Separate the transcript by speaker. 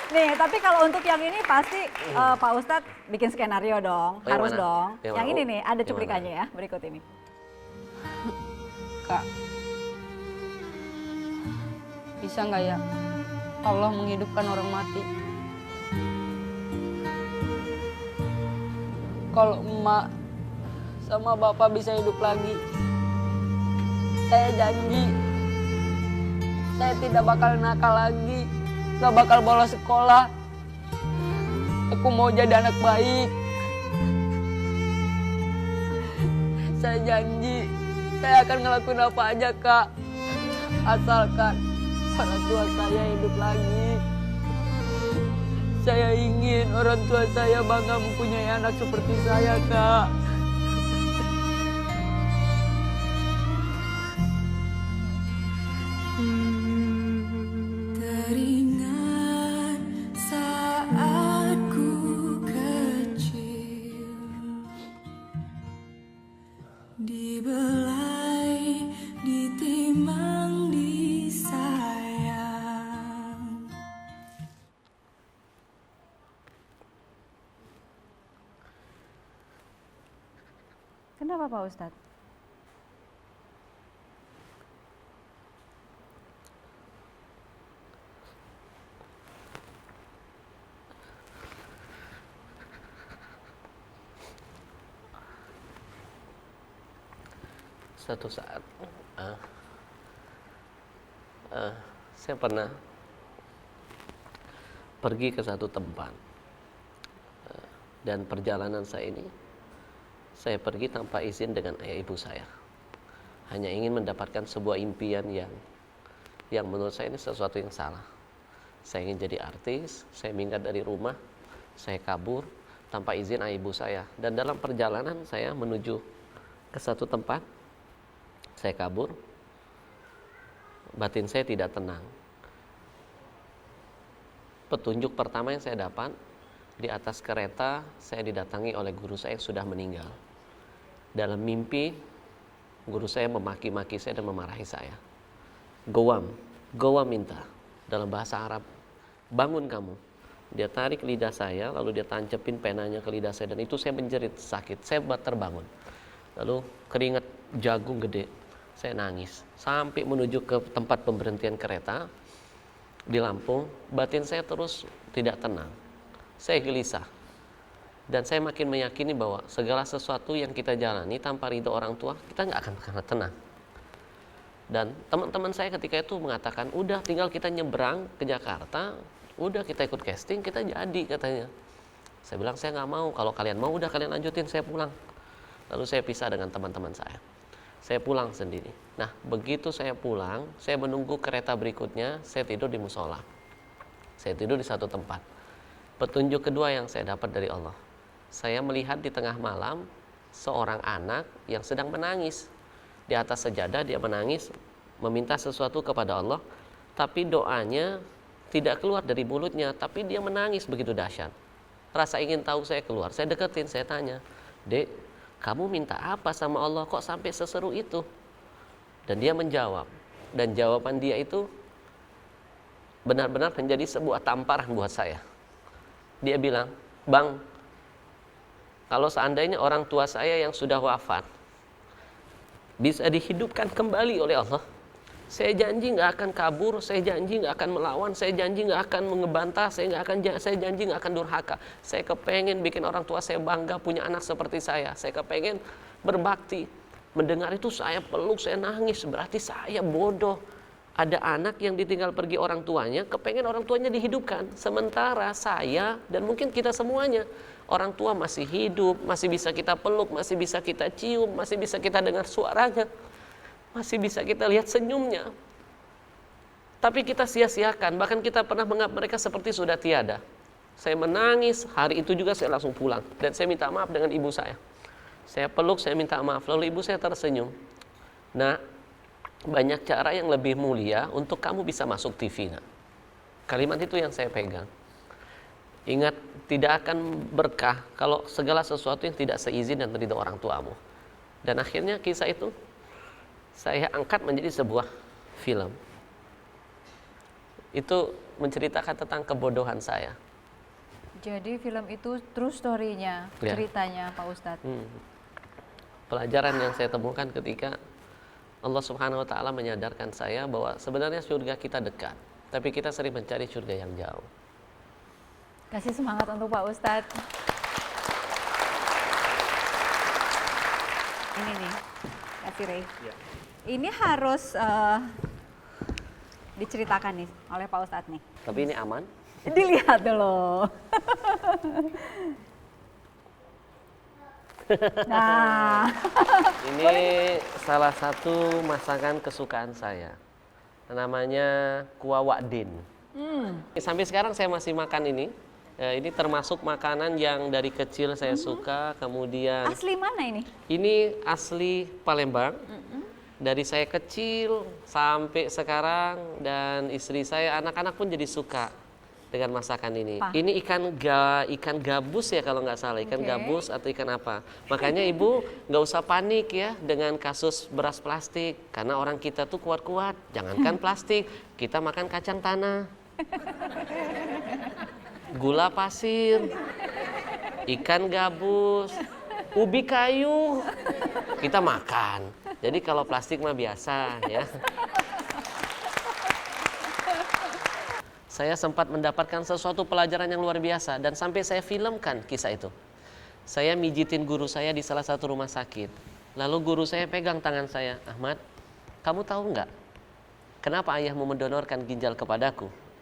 Speaker 1: Nih, tapi kalau untuk yang ini pasti Pak Ustadz bikin skenario dong,
Speaker 2: Yang
Speaker 1: harus
Speaker 2: mana?
Speaker 1: dong.
Speaker 2: Yang
Speaker 1: Yang
Speaker 2: mana?
Speaker 1: ini nih, ada
Speaker 2: Yang
Speaker 1: cuplikannya ya, berikut ini.
Speaker 3: Kak, bisa nggak ya Allah menghidupkan orang mati? Kalau emak sama bapak bisa hidup lagi, saya janji saya tidak bakal nakal lagi, gak bakal bolos sekolah. Aku mau jadi anak baik. Saya janji saya akan ngelakuin apa aja, Kak, asalkan orang tua saya hidup lagi. Saya ingin orang tua saya bangga mempunyai anak seperti saya, Kak.
Speaker 4: Teringat saat ku kecil, dibelai, ditimang, disayang.
Speaker 1: Kenapa Pak Ustadz?
Speaker 2: Suatu saat saya pernah pergi ke satu tempat, dan perjalanan saya ini saya pergi tanpa izin dengan ayah ibu saya, hanya ingin mendapatkan sebuah impian yang menurut saya ini sesuatu yang salah. Saya ingin jadi artis, saya minggat dari rumah, saya kabur tanpa izin ayah ibu saya, dan dalam perjalanan saya menuju ke satu tempat, saya kabur, batin saya tidak tenang. Petunjuk pertama yang saya dapat, di atas kereta saya didatangi oleh guru saya yang sudah meninggal. Dalam mimpi, guru saya memaki-maki saya dan memarahi saya. Gowam minta, dalam bahasa Arab, bangun kamu. Dia tarik lidah saya, lalu dia tancepin penanya ke lidah saya, dan itu saya menjerit sakit. Saya terbangun, lalu keringat jagung gede. Saya nangis sampai menuju ke tempat pemberhentian kereta di Lampung. Batin saya terus tidak tenang, saya gelisah, dan saya makin meyakini bahwa segala sesuatu yang kita jalani tanpa ridho orang tua, kita nggak akan pernah tenang. Dan teman-teman saya ketika itu mengatakan, udah tinggal kita nyebrang ke Jakarta, udah kita ikut casting, kita jadi, katanya. Saya bilang saya nggak mau, kalau kalian mau udah kalian lanjutin, saya pulang. Lalu saya pisah dengan teman-teman saya pulang sendiri. Nah, begitu saya pulang, saya menunggu kereta berikutnya, saya tidur di musola. Saya tidur di satu tempat. Petunjuk kedua yang saya dapat dari Allah, saya melihat di tengah malam seorang anak yang sedang menangis. Di atas sejadah dia menangis, meminta sesuatu kepada Allah, tapi doanya tidak keluar dari mulutnya, tapi dia menangis begitu dahsyat. Rasa ingin tahu saya keluar, saya deketin, saya tanya, "Dek, kamu minta apa sama Allah kok sampai seseru itu?" Dan dia menjawab, dan jawaban dia itu benar-benar menjadi sebuah tamparan buat saya. Dia bilang, "Bang, kalau seandainya orang tua saya yang sudah wafat bisa dihidupkan kembali oleh Allah, saya janji nggak akan kabur, saya janji nggak akan melawan, saya janji nggak akan mengebantah, saya janji nggak akan durhaka. Saya kepengen bikin orang tua saya bangga punya anak seperti saya kepengen berbakti." Mendengar itu saya peluk, saya nangis, berarti saya bodoh. Ada anak yang ditinggal pergi orang tuanya, kepengen orang tuanya dihidupkan. Sementara saya dan mungkin kita semuanya, orang tua masih hidup, masih bisa kita peluk, masih bisa kita cium, masih bisa kita dengar suaranya, masih bisa kita lihat senyumnya. Tapi kita sia-siakan, bahkan kita pernah menganggap mereka seperti sudah tiada. Saya menangis, hari itu juga saya langsung pulang. Dan saya minta maaf dengan ibu saya. Saya peluk, saya minta maaf, lalu ibu saya tersenyum. "Nah, banyak cara yang lebih mulia untuk kamu bisa masuk TV, nak." Kalimat itu yang saya pegang. Ingat, tidak akan berkah kalau segala sesuatu yang tidak seizin dan ridho orang tuamu. Dan akhirnya kisah itu saya angkat menjadi sebuah film Itu menceritakan tentang kebodohan saya.
Speaker 1: Jadi film itu true story-nya,
Speaker 2: Ya.
Speaker 1: ceritanya Pak Ustadz.
Speaker 2: Pelajaran yang saya temukan ketika Allah Subhanahu wa taala menyadarkan saya bahwa sebenarnya surga kita dekat, tapi kita sering mencari surga yang jauh.
Speaker 1: Kasih semangat untuk Pak Ustadz. Ini nih, kasih Rey. Ini harus diceritakan nih oleh Pak Ustadz nih.
Speaker 2: Tapi ini aman.
Speaker 1: Dilihat dulu. Nah,
Speaker 2: Ini salah satu masakan kesukaan saya. Namanya kuah wakdin. Sampai sekarang saya masih makan ini. Ini termasuk makanan yang dari kecil saya suka. Kemudian
Speaker 1: asli mana ini?
Speaker 2: ini asli Palembang. Dari saya kecil sampai sekarang, dan istri saya, anak-anak pun jadi suka dengan masakan ini.
Speaker 1: Apa?
Speaker 2: Ini ikan gabus ya kalau nggak salah, ikan
Speaker 1: Oke.
Speaker 2: gabus atau ikan apa. Makanya ibu nggak usah panik ya dengan kasus beras plastik, karena orang kita tuh kuat-kuat. Jangankan plastik, kita makan kacang tanah, gula pasir, ikan gabus, ubi kayu, kita makan. Jadi kalau plastik mah biasa ya. Saya sempat mendapatkan sesuatu pelajaran yang luar biasa dan sampai saya filmkan kisah itu. Saya mijitin guru saya di salah satu rumah sakit. Lalu guru saya pegang tangan saya, "Ahmad, kamu tahu nggak kenapa ayahmu mendonorkan ginjal kepadaku?"